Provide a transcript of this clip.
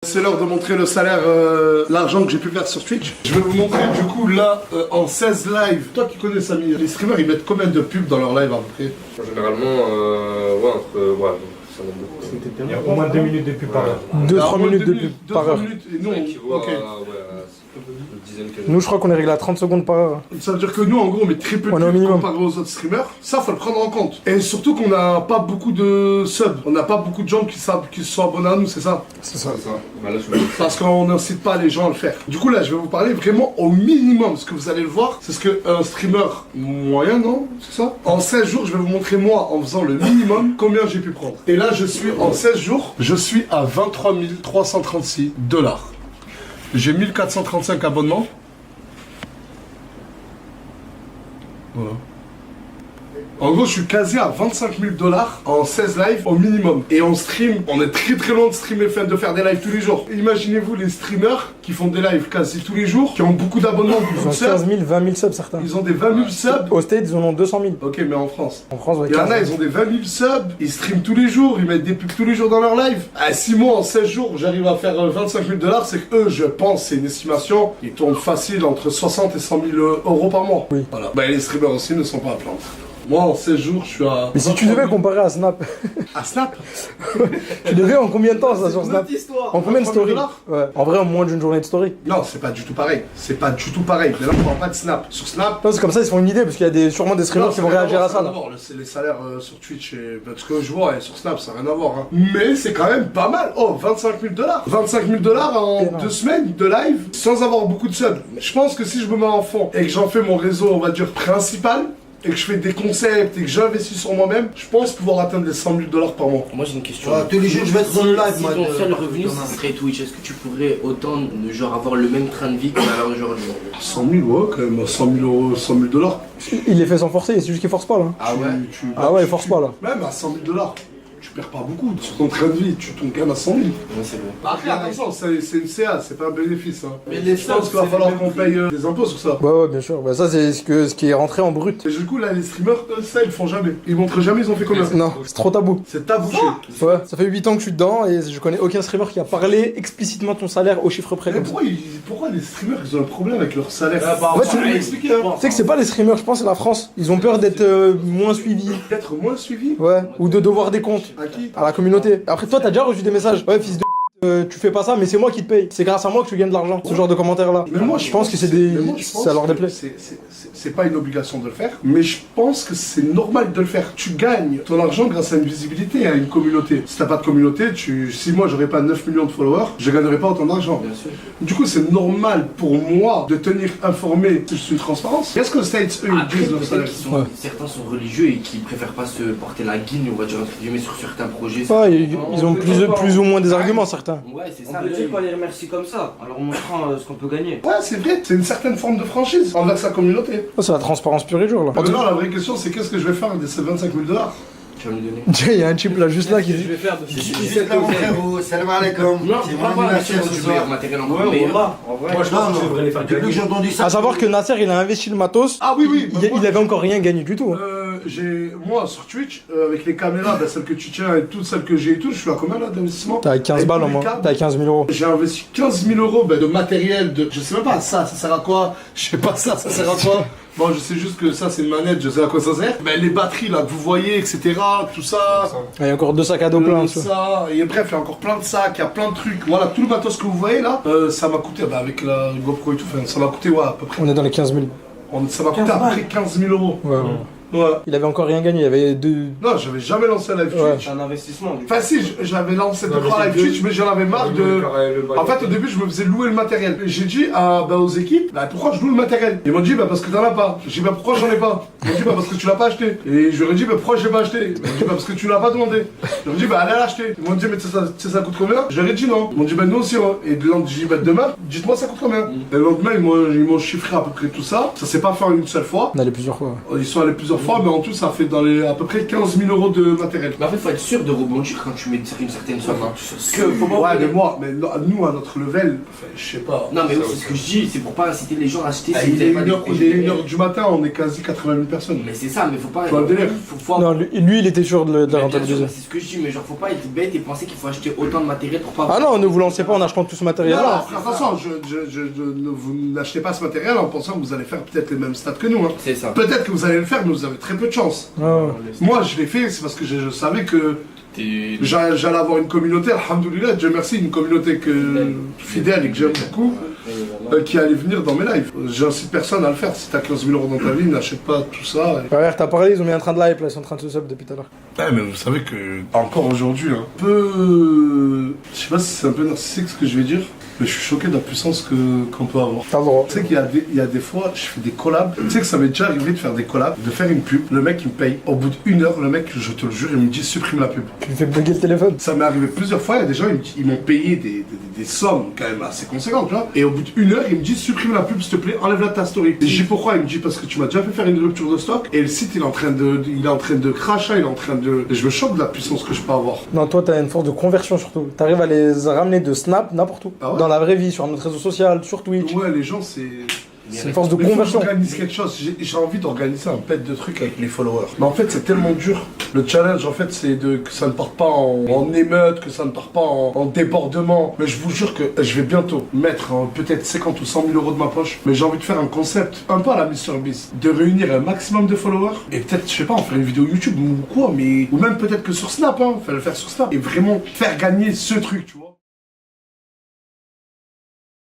C'est l'heure de montrer le salaire, l'argent que j'ai pu faire sur Twitch. Je vais vous montrer du coup là, en 16 live. Toi qui connais Samy, les streamers ils mettent combien de pubs dans leur live à peu près? Généralement, ouais, entre... Ouais, ça donne beaucoup. Il y a au moins 2 minutes de pub par heure. 2-3 minutes de pub par heure. Et nous, Ok. Nous, je crois qu'on est réglé à 30 secondes par heure. ça veut dire que nous, en gros, on met très peu de On est au pubs minimum. comparé aux autres streamers. Ça, faut le prendre en compte. Et surtout qu'on n'a pas beaucoup de subs. On n'a pas beaucoup de gens qui se sont abonnés à nous, c'est ça? C'est ça. C'est ça. Bah, là, je Parce qu'on n'incite pas les gens à le faire. Du coup, là, je vais vous parler vraiment au minimum. Ce que vous allez le voir, c'est ce qu'un streamer moyen, non? C'est ça? En 16 jours, je vais vous montrer, moi, en faisant le minimum, combien j'ai pu prendre. Et là, je suis, en 16 jours, je suis à 23 336 $. J'ai 1435 abonnements. Voilà. En gros, je suis quasi à 25 000 $ en 16 lives au minimum. Et on stream, on est très loin de streamer, de faire des lives tous les jours. Imaginez-vous les streamers qui font des lives quasi tous les jours, qui ont beaucoup d'abonnements, Ils beaucoup ont de subs. 15 000, 20 000 subs certains. Ils ont des 20 000 subs. Au States, ils en ont 200 000. Ok, mais en France. En France, ouais, Il y en 15 a, 000. ils ont des 20 000 subs, ils streament tous les jours, ils mettent des pubs tous les jours dans leur live. À 6 mois, en 16 jours, j'arrive à faire 25 000 $, c'est que eux, je pense, c'est une estimation, ils tournent facile entre 60 et 100 000 € par mois. Oui. Voilà. Bah, les streamers aussi ne sont pas à plaindre. Moi, en 16 jours, je suis à... Mais si tu devais comparer à Snap, À Snap. tu devais en combien de temps ça sur Snap? histoire. En combien de 23 000 stories? $? Ouais. En vrai, en moins d'une journée de story. Non, c'est pas du tout pareil. C'est pas du tout pareil. Mais là, on parle pas de Snap. Sur Snap... Non, c'est comme ça, ils se font une idée, parce qu'il y a sûrement des streamers qui vont réagir à ça. Là. C'est les salaires sur Twitch et parce que je vois et sur Snap ça n'a rien à voir. Hein. Mais c'est quand même pas mal. Oh, 25 000 $. 25 000 $ en Énorme. 2 semaines de live sans avoir beaucoup de subs. Je pense que si je me mets en fond et que j'en fais mon réseau, on va dire principal, et que je fais des concepts et que j'investis sur moi-même, je pense pouvoir atteindre les 100 000 $ par mois. Moi j'ai une question. Tous les jours, je vais être dans le live, Si moi. ton seul revenu ce serait Twitch, est-ce que tu pourrais autant genre avoir le même train de vie qu'on a là aujourd'hui? 100 000, ouais, quand même. 100 000 €, 100 000 $. Il les fait sans forcer, c'est juste qu'il force pas là. Ah ouais. Ah ouais, il force pas là. Même à 100 000 $. Tu perds pas beaucoup. Sur ton train de vie, tu tombes quand même à 100 000. Ouais, c'est vrai. Après, attention, c'est une CA, c'est pas un bénéfice. Hein. Mais les Je pense qu'il va falloir qu'on paye des impôts sur ça. Ouais, ouais, bien sûr. Bah, ça, c'est ce qui est rentré en brut. Et du coup, là, les streamers, eux, ça, ils le font jamais. Ils montrent jamais, ils ont fait combien. Non, c'est trop tabou. C'est tabouché. Ouais, ça fait 8 ans que je suis dedans et je connais aucun streamer qui a parlé explicitement de ton salaire au chiffre près Mais comme ça. pourquoi les streamers, ils ont un problème avec leur salaire? En fait, tu peux m'expliquer, hein. Tu sais que c'est pas les streamers, je pense, c'est la France. Ils ont peur d'être moins suivis. D'être moins suivi. Ouais, ou de devoir des comptes À qui? à la communauté. Après, toi, t'as déjà reçu des messages. Ouais, fils de tu fais pas ça, mais c'est moi qui te paye. C'est grâce à moi que tu gagnes de l'argent. Ce genre de commentaires là. Mais moi, je pense que c'est des. mais moi, je pense Ça leur que déplaît. C'est pas une obligation de le faire, mais je pense que c'est normal de le faire. Tu gagnes ton argent grâce à une visibilité, à une communauté. Si t'as pas de communauté, si moi j'aurais pas 9 millions de followers, je gagnerais pas autant d'argent. Bien sûr. Du coup, c'est normal pour moi de tenir informé sur une transparence. Qu'est-ce que States, eux, ils Après, disent leur peut-être salaire? qu'ils sont, Ouais. certains sont religieux et qui préfèrent pas se porter la guigne, on va dire entre guillemets, sur certains projets. Ouais, ils ont plus ou moins des arguments, certains. Ouais, c'est On ça. peut mais- dire qu'on les remercie comme ça, en leur montrant ce qu'on peut gagner. Ouais, c'est vrai, c'est une certaine forme de franchise envers sa communauté. Oh, c'est la transparence pure et dure là. Maintenant, la vraie question, c'est qu'est-ce que je vais faire de ces 25 000 $? Tu vas me donner. Il y a un chip là, juste là, qui dit. vais faire de C'est là, mon frérot. Salam alaikum. Non, C'est pas mon mais anniversaire c'est ce du soir. meilleur matériel encore Ouais, meilleur. voilà, en vrai. Moi, je pense que je devrais les faire Depuis que j'ai entendu ça. À savoir que Nasser, il a investi le matos. Ah oui, oui. Il avait encore rien gagné du tout. Hein. Moi sur Twitch, avec les caméras, bah, celles que tu tiens et toutes celles que j'ai et tout, je suis à combien là d'investissement? T'as 15 balles en moins. T'as 15 000 euros. J'ai investi 15 000 € bah, de matériel, je sais même pas ça sert à quoi? Je sais pas ça sert à quoi? Bon, je sais juste que ça c'est une manette, je sais à quoi ça sert. Mais les batteries là que vous voyez, etc., tout ça. Il y a encore 2 sacs à dos pleins en dessous. Ça, et bref, il y a encore plein de sacs, il y a plein de trucs. Voilà, tout le matos que vous voyez là, ça m'a coûté, bah, avec la GoPro et tout, enfin, ça m'a coûté, ouais, à peu près. On est dans les 15 000. Ça m'a coûté à peu près 15 000 €. Ouais, ouais. Ouais. Il avait encore rien gagné, il y avait deux. Non, j'avais jamais lancé un live Ouais. Twitch. C'est un investissement. Du coup. Enfin si, j'avais lancé Non, 2-3 mais live c'est Twitch, mais j'en avais marre de... En fait, au début, je me faisais louer le matériel. Et j'ai dit aux équipes, bah pourquoi je loue le matériel? Ils m'ont dit, bah parce que t'en as pas. J'ai dit, bah pourquoi j'en ai pas? Ils m'ont dit, bah parce que tu l'as pas acheté. Et je leur ai dit, bah pourquoi je l'ai pas acheté? Ils m'ont dit, bah parce que tu l'as pas demandé. Je leur ai dit, bah allez l'acheter. Ils m'ont dit, mais tu sais ça coûte combien? Je leur ai dit non. Ils m'ont dit, bah nous aussi, hein. Et le lendemain, j'ai dit, bah demain, dites-moi ça coûte combien? Et le lendemain, ils m'ont chiffré à peu près tout ça. Ça s'est pas fait en une seule fois. On allait plusieurs fois. Ils sont allés plusieurs plusieurs fois, mais en tout, ça fait dans les à peu près 15 000 euros de matériel. Mais en fait, faut être sûr de rebondir quand tu mets une certaine somme. Hein. Que, faut pas Ouais, oublier- mais moi, nous, à notre level, enfin, je sais pas. Non, mais oui, c'est ce que je dis, c'est pour pas inciter les gens à acheter si vous Il avez est pas des 1h projets. du matin, on est quasi 80 000 personnes. Mais c'est ça, mais faut pas. Tu vois le délire. Faut Non, lui, il était sûr de la Mais bien sûr, rentabiliser. c'est ce que je dis, mais genre, faut pas être bête et penser qu'il faut acheter autant de matériel pour pas. Ah non, ne vous lancez pas en achetant tout ce Non, matériel-là. attention, vous n'achetez pas ce matériel en pensant que vous allez faire peut-être les mêmes stats que nous. Hein. C'est ça. Peut-être que vous allez le faire, mais vous avez très peu de chance. Ah ouais. Moi, je l'ai fait, c'est parce que je savais que j'allais avoir une communauté, alhamdoulilah, Dieu merci, une communauté fidèle et que j'aime beaucoup, qui allait venir dans mes lives. J'incite personne à le faire. Si t'as 15 000 euros dans ta vie, n'achète pas tout ça. Regarde, t'as parlé, ils ont mis un train de live là, ils sont en train de se sub depuis tout à l'heure. Ouais, mais vous savez que, encore aujourd'hui, un peu. Je sais pas si c'est un peu narcissique ce que je vais dire, mais je suis choqué de la puissance qu'on peut avoir. T'as le droit. Tu sais qu'il y a des fois, je fais des collabs. Tu sais que ça m'est déjà arrivé de faire des collabs, de faire une pub. Le mec, il me paye. Au bout d'1 heure, le mec, je te le jure, il me dit supprime la pub. Tu me fais bugger le téléphone. Ça m'est arrivé plusieurs fois. Il y a des gens, ils m'ont payé des sommes quand même assez conséquentes, tu vois. Et au bout d'1 heure, il me dit supprime la pub, s'il te plaît, enlève-la de ta story. Et je dis pourquoi. Il me dit parce que tu m'as déjà fait faire une rupture de stock et le site, il est en train de cracher, il est en train de. Et je me choque de la puissance que je peux avoir. Non, toi, t'as une force de conversion surtout. T'arrives à les ramener de Snap n'importe où. Ah ouais Dans la vraie vie, sur un autre réseau social, sur Twitch. Ouais, les gens, c'est. C'est une force de Mais faut que conversion. j'organise quelque chose. J'ai envie d'organiser un pet de trucs avec les followers. Mais en fait, c'est tellement dur. Le challenge, en fait, c'est que ça ne parte pas en émeute, que ça ne parte pas en débordement. Mais je vous jure que je vais bientôt mettre peut-être 50 ou 100 000 euros de ma poche. Mais j'ai envie de faire un concept, un peu à la MrBeast, de réunir un maximum de followers. Et peut-être, je sais pas, en faire une vidéo YouTube ou quoi, mais. Ou même peut-être que sur Snap, hein. Faire le faire sur Snap. Et vraiment faire gagner ce truc, tu vois.